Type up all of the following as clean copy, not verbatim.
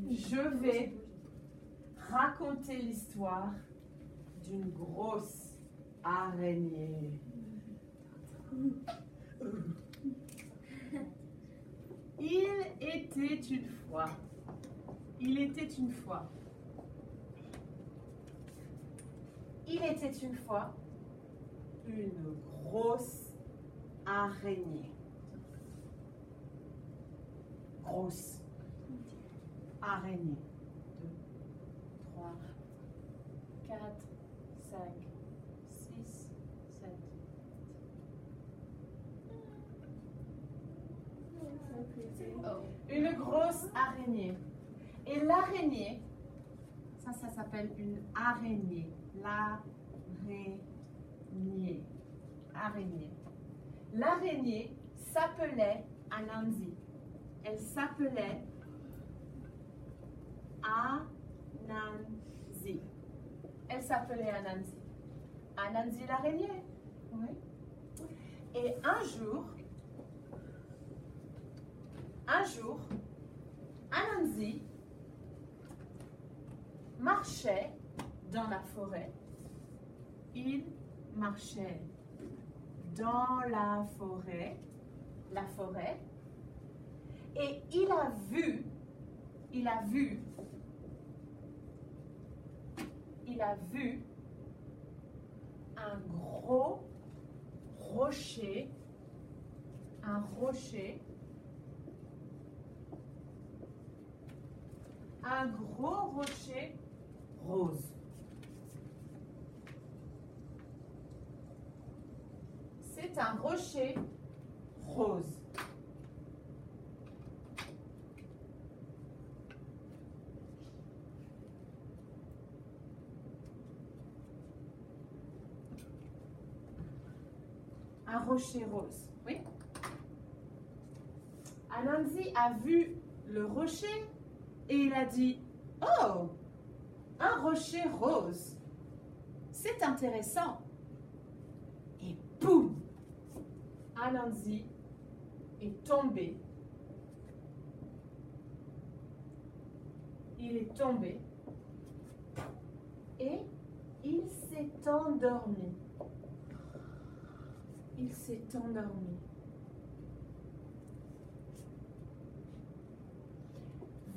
je vais raconter l'histoire d'une grosse araignée. Il était une fois une grosse araignée. Grosse araignée. 2, 3, 4, 5, 6, 7. Une grosse araignée. Et l'araignée, ça s'appelle une araignée. Araignée. L'araignée s'appelait Anansi. Elle s'appelait Anansi. Anansi l'araignée. Oui. Et un jour, Anansi marchait dans la forêt. Il marchait dans la forêt, et il a vu un gros rocher, rose. C'est un rocher rose. Un rocher rose, oui. Anansi a vu le rocher et il a dit, oh, un rocher rose, c'est intéressant. Et boum, Anansi est tombé. Il est tombé et il s'est endormi.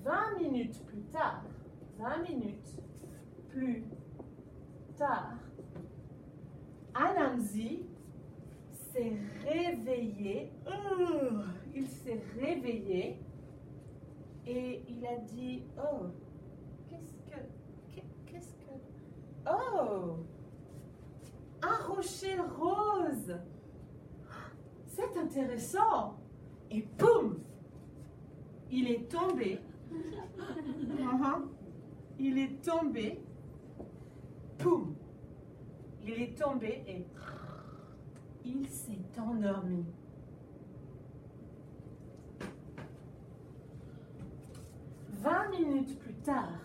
20 minutes plus tard, Anansi s'est réveillé. Il s'est réveillé et il a dit, oh, qu'est-ce que... Oh, un rocher rose. C'est intéressant. Et boum, il est tombé. Il est tombé. Boum. Il est tombé et il s'est endormi. 20 minutes plus tard,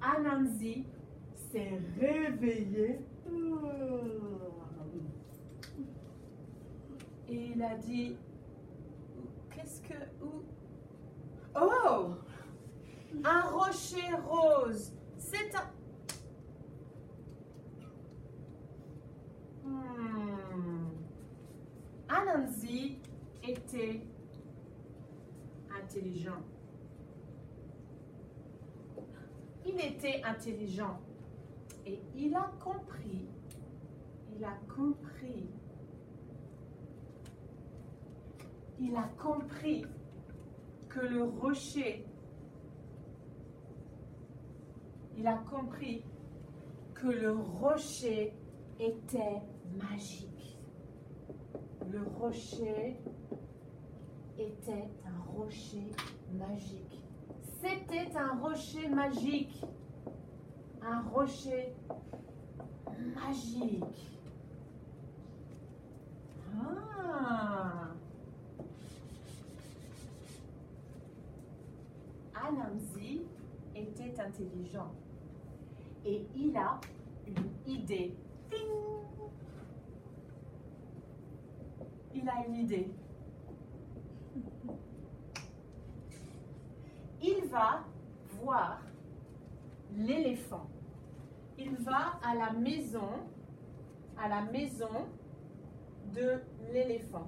Anansi s'est réveillé et il a dit, oh, un rocher rose, c'est un... Anansi était intelligent. Il était intelligent et il a compris que le rocher, était magique. Le rocher était un rocher magique. C'était un rocher magique. Un rocher magique. Anansi était intelligent et il a une idée. Ting! Il a une idée. va voir l'éléphant. Il va à la maison de l'éléphant.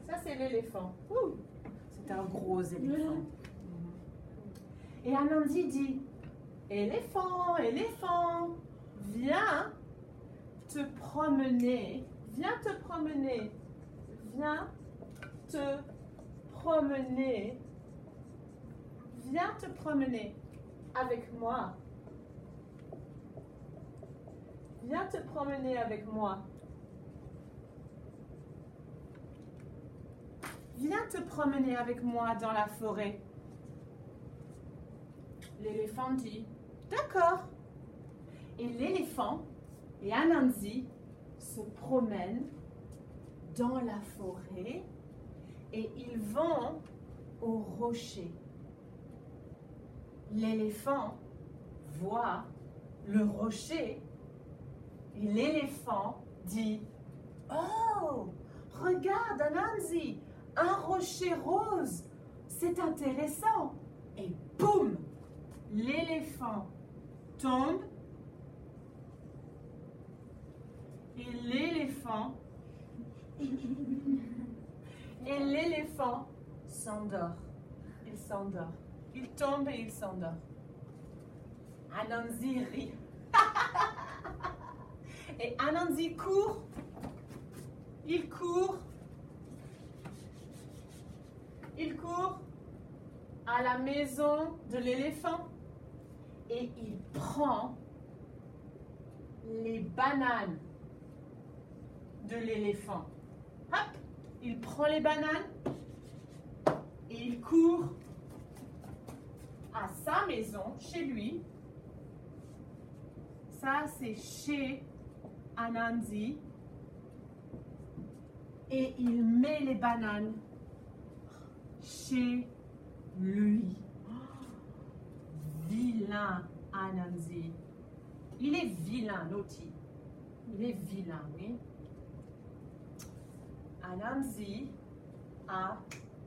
Ça, c'est l'éléphant. C'est un gros éléphant. Et Anandi dit, éléphant, éléphant, viens te promener, viens te promener, viens te promener, viens te promener avec moi. Viens te promener avec moi. Viens te promener avec moi dans la forêt. L'éléphant dit, d'accord. Et l'éléphant et Anansi se promènent dans la forêt et ils vont au rocher. L'éléphant voit le rocher et l'éléphant dit, oh, regarde Anansi, un rocher rose, c'est intéressant. Et boum, l'éléphant tombe et l'éléphant s'endort. Il s'endort. Il tombe et il s'endort. Anansi rit. Et Anansi court. Il court. Il court à la maison de l'éléphant et il prend les bananes de l'éléphant. Hop, il prend les bananes et il court à sa maison, chez lui. Ça, c'est chez Anansi. Et il met les bananes chez lui. Vilain Anansi. Il est vilain, Loti. Il est vilain, oui. Anansi a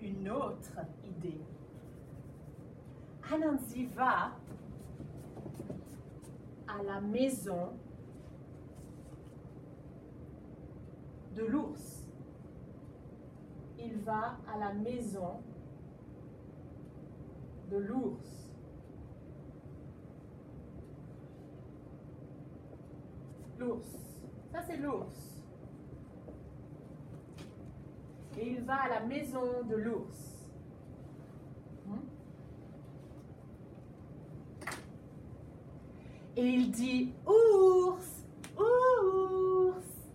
une autre idée. Anansi va à la maison de l'ours. Il va à la maison de l'ours. L'ours. Ça, c'est l'ours. Et il va à la maison de l'ours. Et il dit, ours, ours,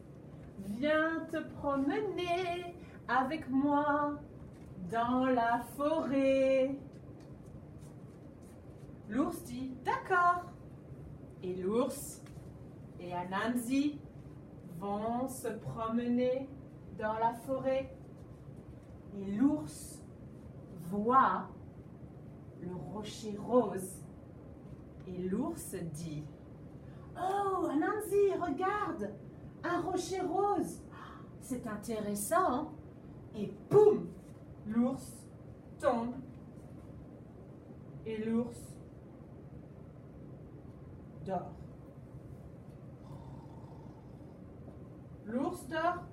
viens te promener avec moi dans la forêt. L'ours dit, d'accord. Et l'ours et Anansi vont se promener dans la forêt. Et l'ours voit le rocher rose. Et l'ours dit, oh, Anansi, regarde, un rocher rose. C'est intéressant. Et boum, l'ours tombe. Et l'ours dort. L'ours dort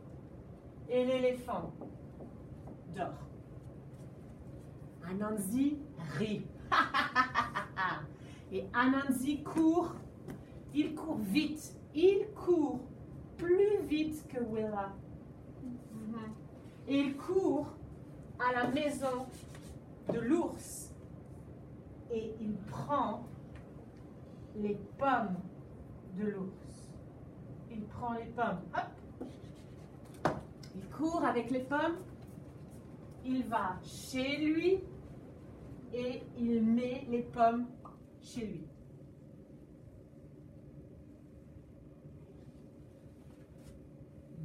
et l'éléphant dort. Anansi rit. Et Anansi court. Il court vite. Il court plus vite que Willa. Et il court à la maison de l'ours. Et il prend les pommes de l'ours. Il prend les pommes. Hop. Il court avec les pommes. Il va chez lui et il met les pommes chez lui.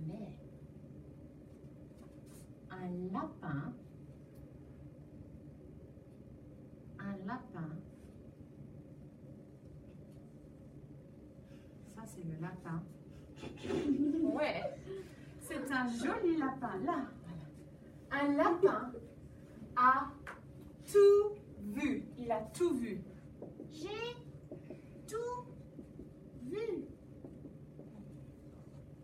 Mais un lapin, ça c'est le lapin. Ouais, C'est un joli lapin. Là, voilà. Un lapin a tout vu. Il a tout vu. J'ai tout vu.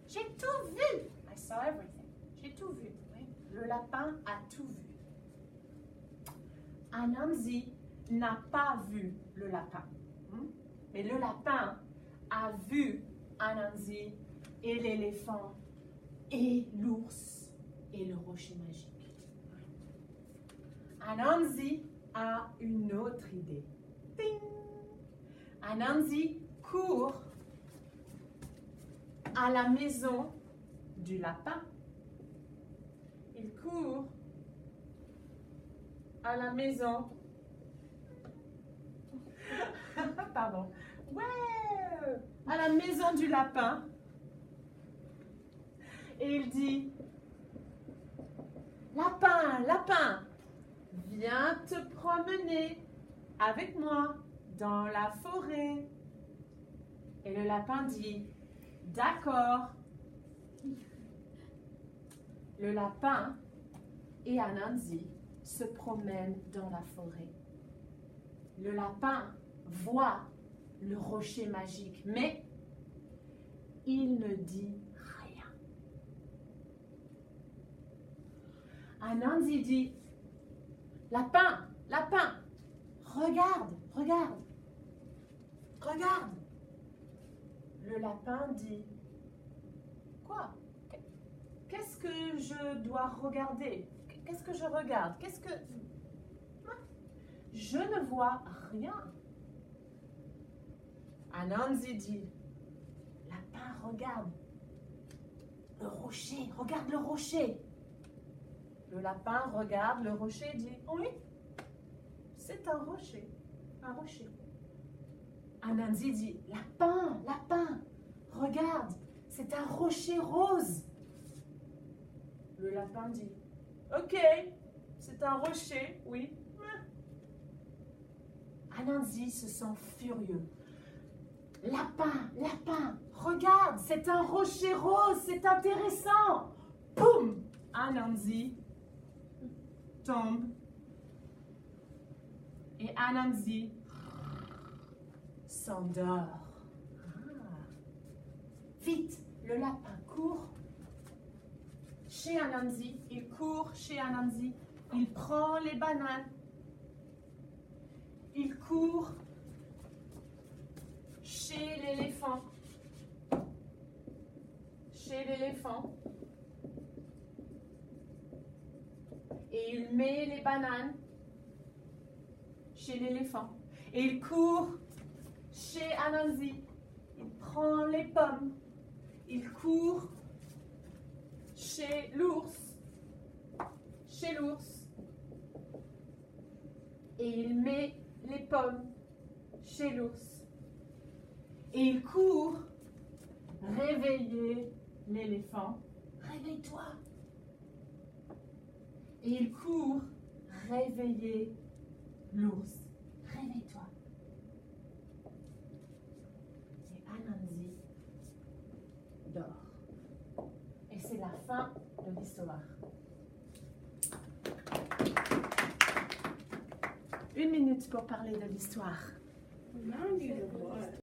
J'ai tout vu. I saw everything. J'ai tout vu. Oui. Le lapin a tout vu. Anansi n'a pas vu le lapin. Mais le lapin a vu Anansi et l'éléphant et l'ours et le rocher magique. Anansi a une autre idée. Ding! Anansi court à la maison du lapin. Il court à la maison. Pardon. Ouais! À la maison du lapin. Et il dit, lapin, lapin, viens te promener avec moi dans la forêt. Et le lapin dit, d'accord. Le lapin et Anansi se promènent dans la forêt. Le lapin voit le rocher magique, mais il ne dit rien. Anansi dit, lapin, lapin, regarde, regarde, regarde. Le lapin dit, quoi? Qu'est-ce que je dois regarder? Qu'est-ce que je regarde? Qu'est-ce que... Je ne vois rien. Anansi dit, lapin, regarde le rocher, regarde le rocher. Le lapin regarde le rocher et dit, oui, c'est un rocher, un rocher. Anansi dit, lapin, lapin, regarde, c'est un rocher rose. Le lapin dit, ok, c'est un rocher, oui. Anansi se sent furieux. Lapin, lapin, regarde, c'est un rocher rose, c'est intéressant. Boum! Anansi tombe. Et Anansi s'endort. Vite, le lapin court chez Anansi. Il court chez Anansi. Il prend les bananes. Il court chez l'éléphant. Chez l'éléphant. Et il met les bananes chez l'éléphant. Et il court chez Anansi. Il prend les pommes. Il court chez l'ours. Chez l'ours. Et il met les pommes chez l'ours. Et il court réveiller l'éléphant. Réveille-toi. Et il court réveiller l'ours. Réveille-toi. Et Anansi dort. Et c'est la fin de l'histoire. 1 minute pour parler de l'histoire. Remind you to